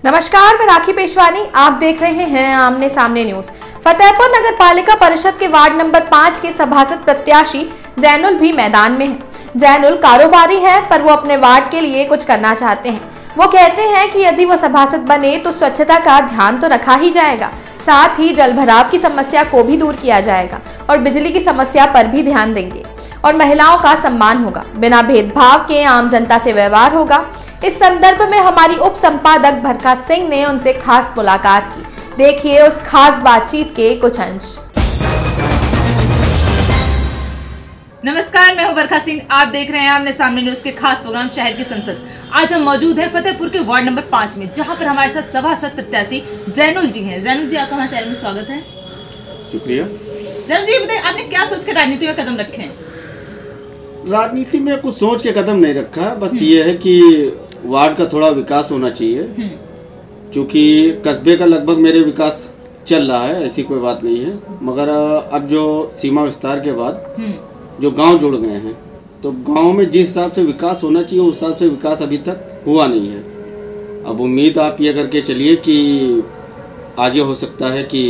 नमस्कार, मैं राखी पेशवानी। आप देख रहे हैं आमने सामने न्यूज। फतेहपुर नगर पालिका परिषद के वार्ड नंबर 5 के सभासद प्रत्याशी जैनुल भी मैदान में है। जैनुल कारोबारी है, पर वो अपने वार्ड के लिए कुछ करना चाहते हैं। वो कहते हैं कि यदि वो सभासद बने तो स्वच्छता का ध्यान तो रखा ही जाएगा, साथ ही जल भराव की समस्या को भी दूर किया जाएगा और बिजली की समस्या पर भी ध्यान देंगे और महिलाओं का सम्मान होगा। बिना भेदभाव के आम जनता से व्यवहार होगा। इस संदर्भ में हमारी उप संपादक बरखा सिंह ने उनसे खास मुलाकात की। देखिए उस खास बातचीत के कुछ अंश। नमस्कार, मैं हूं बरखा सिंह। आप देख रहे हैं आमने सामने न्यूज के खास प्रोग्राम शहर की संसद। आज हम मौजूद हैं फतेहपुर के वार्ड नंबर 5 में, जहां पर हमारे साथ सभासद प्रत्याशी जैनुल जी हैं। जैनुल जी, आपका हमारे चैनल में स्वागत है। शुक्रिया। जैनुल जी, बताइए आपने क्या सोच के राजनीति में कदम रखे हैं? राजनीति में कुछ सोच के कदम नहीं रखा, बस ये है कि वार्ड का थोड़ा विकास होना चाहिए। क्योंकि कस्बे का लगभग मेरे विकास चल रहा है, ऐसी कोई बात नहीं है, मगर अब जो सीमा विस्तार के बाद जो गांव जुड़ गए हैं, तो गांव में जिस हिसाब से विकास होना चाहिए उस हिसाब से विकास अभी तक हुआ नहीं है। अब उम्मीद आप ये करके चलिए कि आगे हो सकता है कि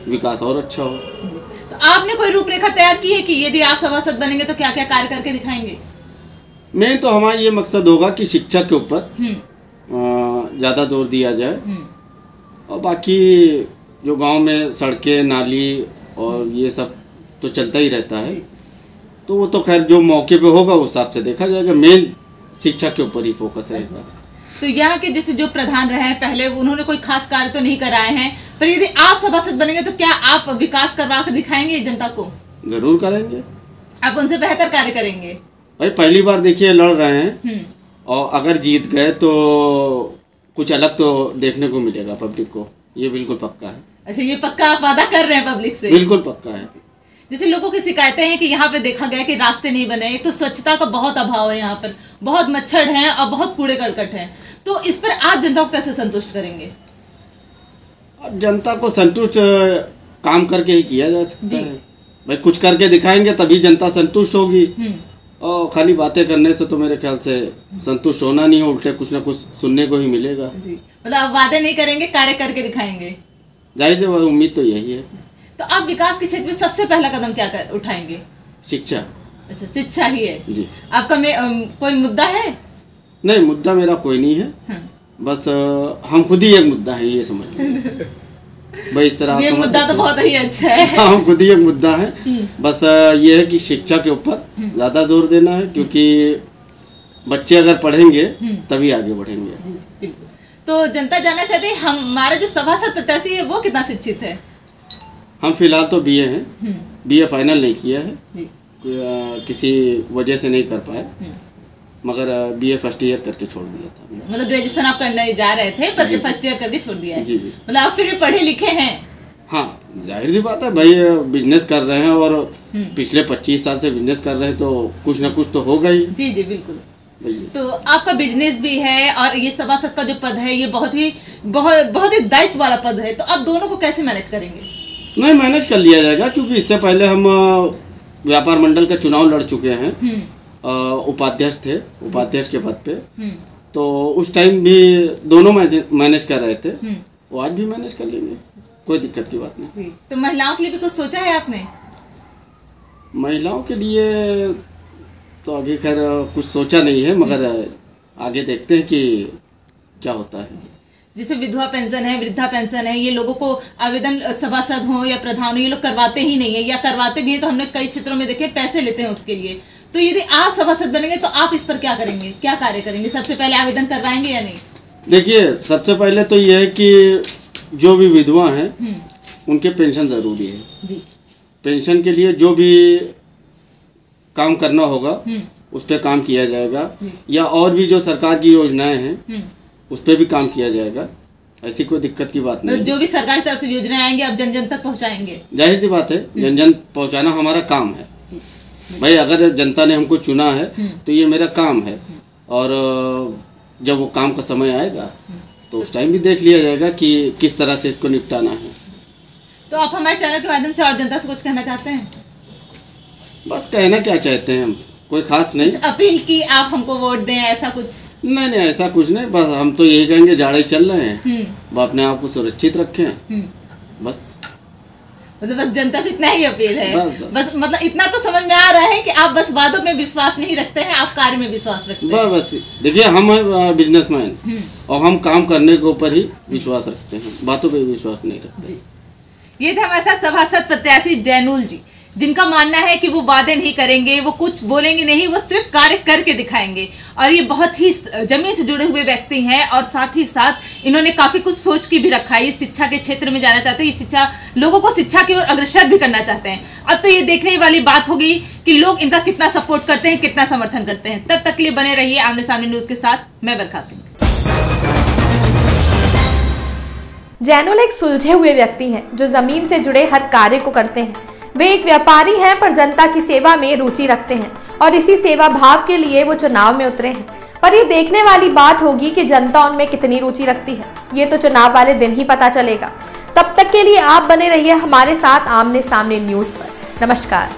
विकास और अच्छा हो। तो आपने कोई रूपरेखा तैयार की है कि यदि आप सभासद बनेंगे तो क्या क्या कार्य करके दिखाएंगे? मेन तो हमारा ये मकसद होगा कि शिक्षा के ऊपर ज़्यादा जोर दिया जाए, और बाकी जो गांव में सड़कें, नाली और ये सब तो चलता ही रहता है, तो वो तो खैर जो मौके पे होगा उस हिसाब से देखा जाएगा। मेन शिक्षा के ऊपर ही फोकस रहेगा। तो यहाँ के जैसे जो प्रधान रहे हैं पहले, उन्होंने कोई खास कार्य तो नहीं कराए हैं, पर यदि आप सभासद बनेंगे तो क्या आप विकास करवा कर दिखाएंगे जनता को? जरूर करेंगे। आप उनसे बेहतर कार्य करेंगे? भाई पहली बार देखिए लड़ रहे हैं, और अगर जीत गए तो कुछ अलग तो देखने को मिलेगा पब्लिक को, ये बिल्कुल पक्का है। अच्छा, ये पक्का आप वादा कर रहे हैं पब्लिक से? बिल्कुल पक्का है। जैसे लोगों की शिकायतें हैं कि यहाँ पे देखा गया कि रास्ते नहीं बने, एक तो स्वच्छता का बहुत अभाव है, यहाँ पर बहुत मच्छर हैं और बहुत कूड़े करकट हैं, तो इस पर आप जनता को कैसे संतुष्ट करेंगे? अब जनता को संतुष्ट काम करके ही किया जा सकता है। भाई कुछ करके दिखाएंगे तभी जनता संतुष्ट होगी, और खाली बातें करने से तो मेरे ख्याल से संतुष्ट होना नहीं है, उल्टे कुछ ना कुछ सुनने को ही मिलेगा। जी, मतलब आप वादे नहीं करेंगे, कार्य करके दिखाएंगे। जाहिर है, उम्मीद तो यही है। तो आप विकास के क्षेत्र में सबसे पहला कदम क्या उठाएंगे? शिक्षा। अच्छा, शिक्षा ही है जी। आपका कोई मुद्दा है? नहीं, मुद्दा मेरा कोई नहीं है। बस हम खुद ही एक मुद्दा है, ये समझ भाई इस तरह। ये मुद्दा तो बहुत ही अच्छा है। हम खुद ही एक मुद्दा है। बस ये है कि शिक्षा के ऊपर ज्यादा जोर देना है, क्योंकि बच्चे अगर पढ़ेंगे तभी आगे बढ़ेंगे। तो जनता जानना चाहती है हमारा जो सभासद प्रत्याशी है वो कितना शिक्षित है? हम फिलहाल तो बीए हैं, बीए फाइनल नहीं किया है, किसी वजह से नहीं कर पाए, मगर बीए फर्स्ट ईयर करके छोड़ दिया था। मतलब ग्रेजुएशन आप करने जा रहे थे पर फर्स्ट ईयर करके छोड़ दिया है? जी जी। मतलब आप फिर भी पढ़े लिखे हैं? हाँ, जाहिर सी बात है भाई, बिजनेस कर रहे हैं और पिछले 25 साल से बिजनेस कर रहे हैं, तो कुछ ना कुछ तो होगा ही। जी जी, बिल्कुल। तो आपका बिजनेस भी है और ये सभासद का जो पद है ये बहुत ही दायित्व वाला पद है, तो आप दोनों को कैसे मैनेज करेंगे? नहीं, मैनेज कर लिया जाएगा, क्योंकि इससे पहले हम व्यापार मंडल का चुनाव लड़ चुके हैं। उपाध्यक्ष थे, उपाध्यक्ष के पद पे, तो उस टाइम भी दोनों मैनेज कर रहे थे, वो आज भी मैनेज कर लेंगे, कोई दिक्कत की बात नहीं। तो महिलाओं के लिए भी कुछ सोचा है आपने? महिलाओं के लिए तो अभी खैर कुछ सोचा नहीं है, मगर आगे देखते हैं कि क्या होता है। जैसे विधवा पेंशन है, वृद्धा पेंशन है, ये लोगों को आवेदन सभासद हो या प्रधान हो, ये लोग करवाते ही नहीं है, या करवाते भी है तो हमने कई क्षेत्रों में देखे पैसे लेते हैं उसके लिए। तो यदि आप सभासद बनेंगे तो आप इस पर क्या करेंगे, क्या कार्य करेंगे? सबसे पहले आवेदन करवाएंगे या नहीं? देखिए, सबसे पहले तो ये है कि जो भी विधवा हैं उनके पेंशन जरूरी है जी। पेंशन के लिए जो भी काम करना होगा उस पर काम किया जाएगा, या और भी जो सरकार की योजनाएं हैं उस पर भी काम किया जाएगा, ऐसी कोई दिक्कत की बात नहीं। जो भी सरकार की तरफ से योजनाएं आएंगी आप जन जन तक पहुंचाएंगे? जाहिर सी बात है, जन जन पहुंचाना हमारा काम है भाई। अगर जनता ने हमको चुना है तो ये मेरा काम है, और जब वो काम का समय आएगा तो उस टाइम भी देख लिया जाएगा कि किस तरह से इसको निपटाना है। तो आप हमारे चैनल के माध्यम से और जनता से कुछ कहना चाहते हैं? बस कहना क्या चाहते हैं हम, कोई खास नहीं। अपील की आप हमको वोट दें, ऐसा कुछ? नहीं नहीं, ऐसा कुछ नहीं, बस हम तो यही कहेंगे जाड़े चल रहे हैं, वो अपने आप को सुरक्षित रखें, बस। मतलब बस जनता से इतना ही अपील है, बस मतलब इतना तो समझ में आ रहा है कि आप बस वादों में विश्वास नहीं रखते हैं, आप कार्य में विश्वास रखते हैं। बस देखिए, हम बिजनेसमैन और हम काम करने के ऊपर ही विश्वास रखते हैं, बातों पे विश्वास नहीं रखते। ये थे हमारे साथ सभासद प्रत्याशी जैनुल जी, जिनका मानना है कि वो वादे नहीं करेंगे, वो कुछ बोलेंगे नहीं, वो सिर्फ कार्य करके दिखाएंगे। और ये बहुत ही जमीन से जुड़े हुए व्यक्ति हैं और साथ ही साथ इन्होंने काफी कुछ सोच के भी रखा है। ये शिक्षा के क्षेत्र में जाना चाहते हैं, ये शिक्षा लोगों को शिक्षा की ओर अग्रसर भी करना चाहते हैं। अब तो ये देखने वाली बात होगी कि लोग इनका कितना सपोर्ट करते हैं, कितना समर्थन करते हैं। तब तक के लिए बने रहिए आमने सामने न्यूज के साथ। मैं बरखा सिंह। जैनुल एक सुलझे हुए व्यक्ति हैं जो जमीन से जुड़े हर कार्य को करते हैं। वे एक व्यापारी हैं पर जनता की सेवा में रुचि रखते हैं और इसी सेवा भाव के लिए वो चुनाव में उतरे हैं। पर ये देखने वाली बात होगी कि जनता उनमें कितनी रुचि रखती है। ये तो चुनाव वाले दिन ही पता चलेगा। तब तक के लिए आप बने रहिए हमारे साथ आमने सामने न्यूज पर। नमस्कार।